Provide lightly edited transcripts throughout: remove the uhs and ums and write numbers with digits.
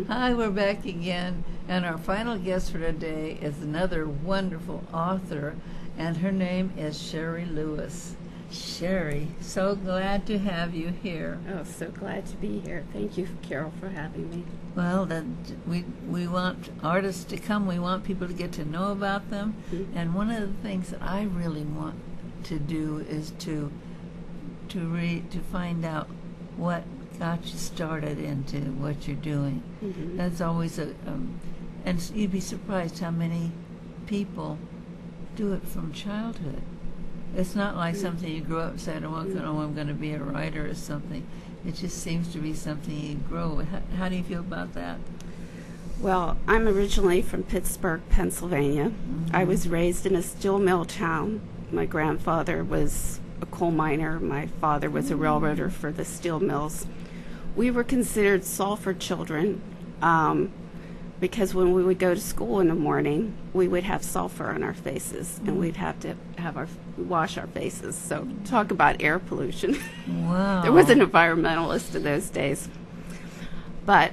Hi, we're back again, and our final guest for today is another wonderful author, and her name is Sherri Lewis. Sherri, so glad to have you here. Oh, so glad to be here. Thank you, Carol, for having me. Well, we want artists to come. We want people to get to know about them, and one of the things that I really want to do is to find out what got you started into what you're doing. That's always and you'd be surprised how many people do it from childhood. It's not like something you grow up and said, I'm going to be a writer or something. It just seems to be something you grow. How do you feel about that? Well, I'm originally from Pittsburgh, Pennsylvania. I was raised in a steel mill town. My grandfather was a coal miner. My father was a railroader for the steel mills. We were considered sulfur children because when we would go to school in the morning, we would have sulfur on our faces, and we'd have to wash our faces. So talk about air pollution. Wow. There was an environmentalist in those days. But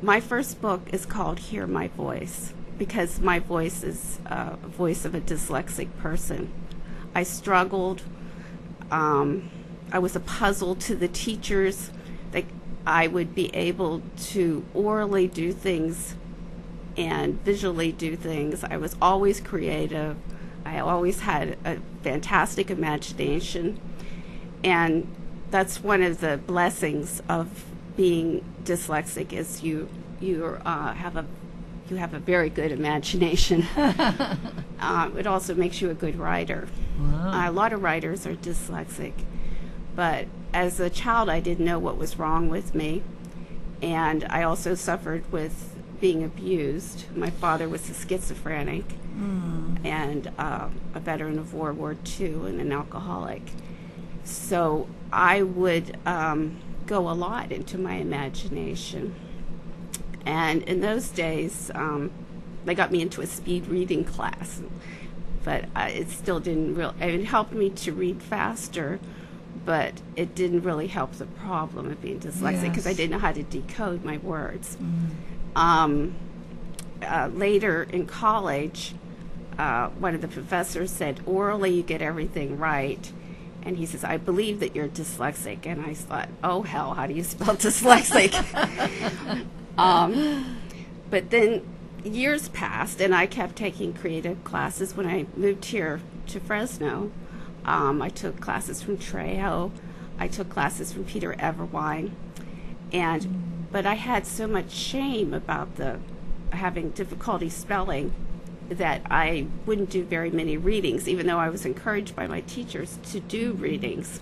my first book is called Hear My Voice, because my voice is a voice of a dyslexic person. I struggled. I was a puzzle to the teachers. That I would be able to orally do things and visually do things. I was always creative. I always had a fantastic imagination. And that's one of the blessings of being dyslexic, is you have a very good imagination. It also makes you a good writer. Wow. A lot of writers are dyslexic. But as a child, I didn't know what was wrong with me. And I also suffered with being abused. My father was a schizophrenic and a veteran of World War II and an alcoholic. So I would go a lot into my imagination. And in those days, they got me into a speed reading class. But it still didn't really, it helped me to read faster, but it didn't really help the problem of being dyslexic because I didn't know how to decode my words. Later in college, one of the professors said, orally you get everything right. And he says, I believe that you're dyslexic. And I thought, oh, hell, how do you spell dyslexic? But then years passed, and I kept taking creative classes. When I moved here to Fresno, I took classes from Trejo. I took classes from Peter Everwine. But I had so much shame about having difficulty spelling that I wouldn't do very many readings, even though I was encouraged by my teachers to do readings.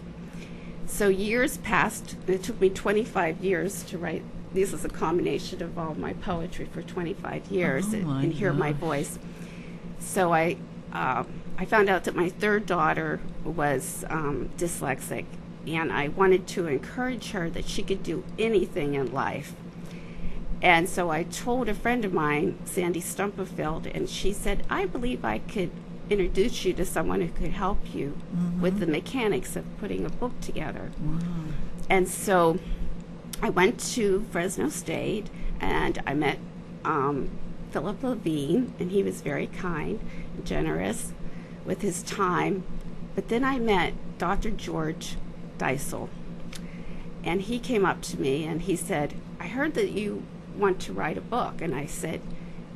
So years passed. It took me 25 years to write. This is a combination of all my poetry for 25 years and Hear My Voice. So I found out that my third daughter was dyslexic, and I wanted to encourage her that she could do anything in life. And so I told a friend of mine, Sandy Stumperfield, and she said, I believe I could introduce you to someone who could help you with the mechanics of putting a book together. And so I went to Fresno State, and I met Philip Levine, and he was very kind and generous with his time. But then I met Dr. George Deisel, and he came up to me and he said, I heard that you want to write a book. And I said,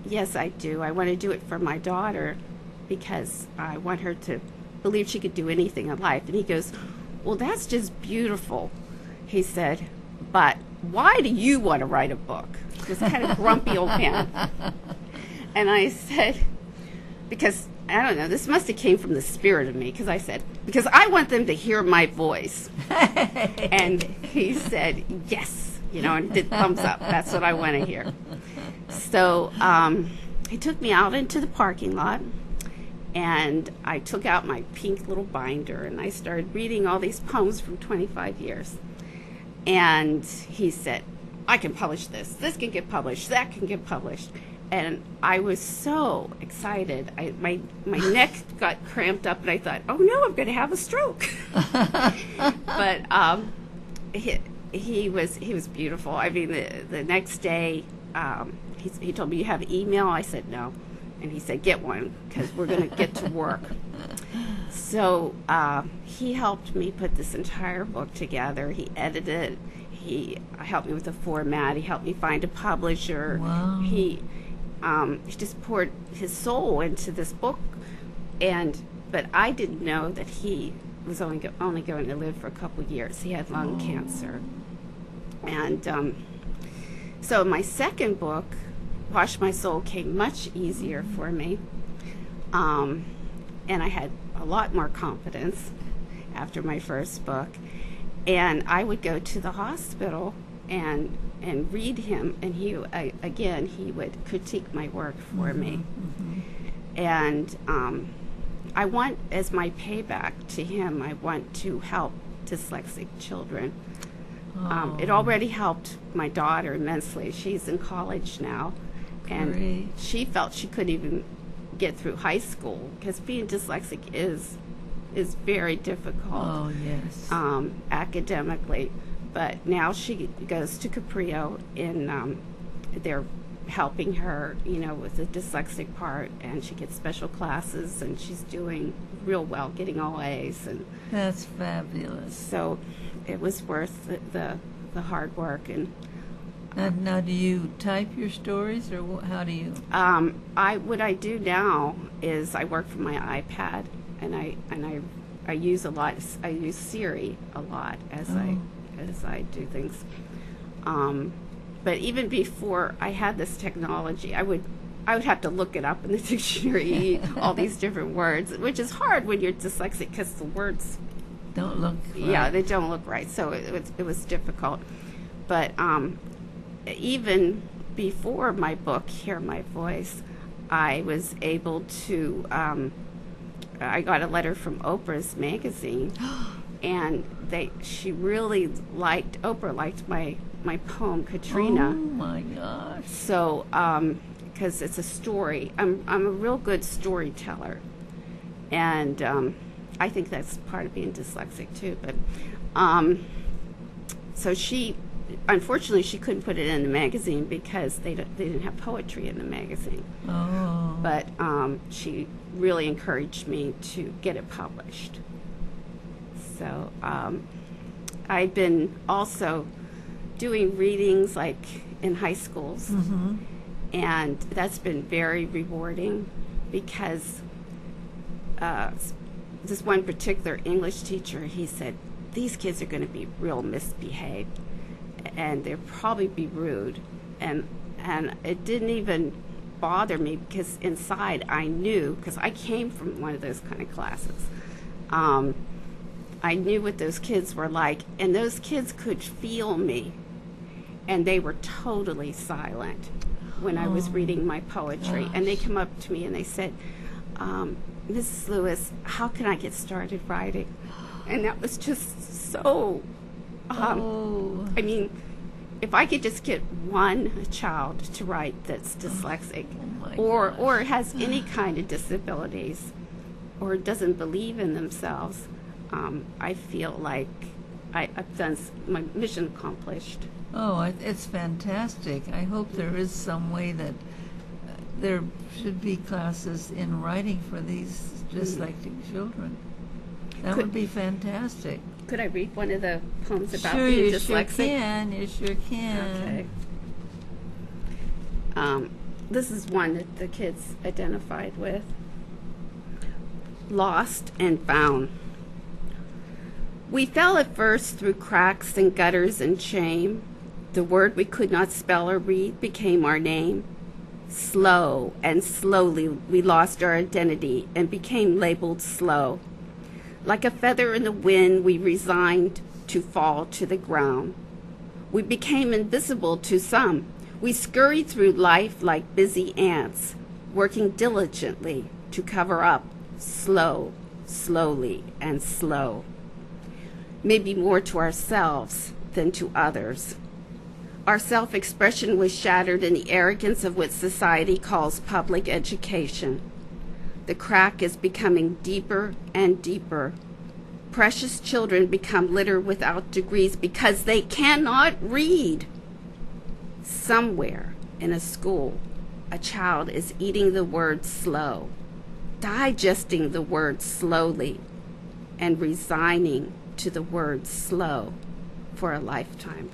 yes, I do. I want to do it for my daughter because I want her to believe she could do anything in life. And he goes, well, that's just beautiful. He said, but why do you want to write a book? This kind of grumpy old man. And I said, because, I don't know, this must have came from the spirit of me, because I said, because I want them to hear my voice. And he said, yes, and did thumbs up. That's what I want to hear. So he took me out into the parking lot, and I took out my pink little binder, and I started reading all these poems from 25 years. And he said, I can publish this. This can get published. That can get published. And I was so excited. My neck got cramped up, and I thought, oh, no, I'm going to have a stroke. But he was beautiful. I mean, the next day, he told me, "You have email?" I said no, and he said, "Get one, because we're going to get to work." So he helped me put this entire book together. He edited it. He helped me with the format. He helped me find a publisher. Wow. He just poured his soul into this book, but I didn't know that he was only going to live for a couple years. He had lung cancer, and so my second book, Wash My Soul, came much easier for me, and I had a lot more confidence after my first book. And I would go to the hospital and read him, and he would critique my work for me. And I want, as my payback to him, I want to help dyslexic children. It already helped my daughter immensely. She's in college now, and she felt she couldn't even get through high school because being dyslexic is very difficult. Oh, yes. Academically. But now she goes to Caprio, and they're helping her, with the dyslexic part, and she gets special classes, and she's doing real well, getting all A's. And that's fabulous. So it was worth the hard work. And Now, do you type your stories, or how do you? What I do now is I work from my iPad, and I use a lot. I use Siri a lot as I do things. But even before I had this technology, I would have to look it up in the dictionary, all these different words, which is hard when you're dyslexic because the words Don't look right. Yeah, they don't look right. So it was difficult. But even before my book, Hear My Voice, I was able to, I got a letter from Oprah's magazine, and Oprah liked my poem, Katrina. Oh, my gosh. So, because it's a story, I'm a real good storyteller, and I think that's part of being dyslexic too. But so unfortunately, she couldn't put it in the magazine because they didn't have poetry in the magazine. Oh. But she really encouraged me to get it published. So I've been also doing readings like in high schools, and that's been very rewarding because this one particular English teacher, he said, these kids are going to be real misbehaved, and they'll probably be rude, and it didn't even bother me because inside I knew, because I came from one of those kind of classes, I knew what those kids were like, and those kids could feel me, and they were totally silent when I was reading my poetry. And they come up to me and they said, Mrs. Lewis, how can I get started writing? And that was just so, I mean, if I could just get one child to write that's dyslexic, or has any kind of disabilities, or doesn't believe in themselves, I feel like I've done my mission accomplished. Oh, it's fantastic. I hope there is some way that there should be classes in writing for these dyslexic children. That would be fantastic. Could I read one of the poems about Sure, being you dyslexic? sure can. You sure can. Okay. This is one that the kids identified with. Lost and found. We fell at first through cracks and gutters and shame. The word we could not spell or read became our name. Slow and slowly we lost our identity and became labeled slow. Like a feather in the wind, we resigned to fall to the ground. We became invisible to some. We scurried through life like busy ants, working diligently to cover up slowly and slow. Maybe more to ourselves than to others. Our self-expression was shattered in the arrogance of what society calls public education. The crack is becoming deeper and deeper. Precious children become litter without degrees because they cannot read. Somewhere in a school, a child is eating the word slow, digesting the word slowly, and resigning to the word slow for a lifetime.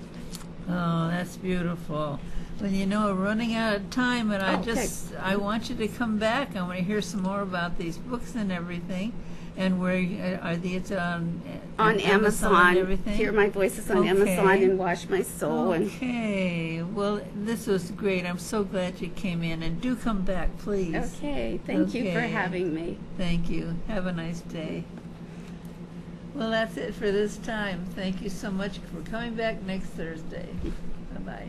Oh, that's beautiful. Well, you know, we're running out of time, and I want you to come back. I want to hear some more about these books and everything. And where are these on Amazon? and everything? Hear My Voices on Amazon and Wash My Soul. Okay. Well, this was great. I'm so glad you came in. And do come back, please. Okay. Thank you for having me. Thank you. Have a nice day. Well, that's it for this time. Thank you so much for coming back next Thursday. Bye-bye.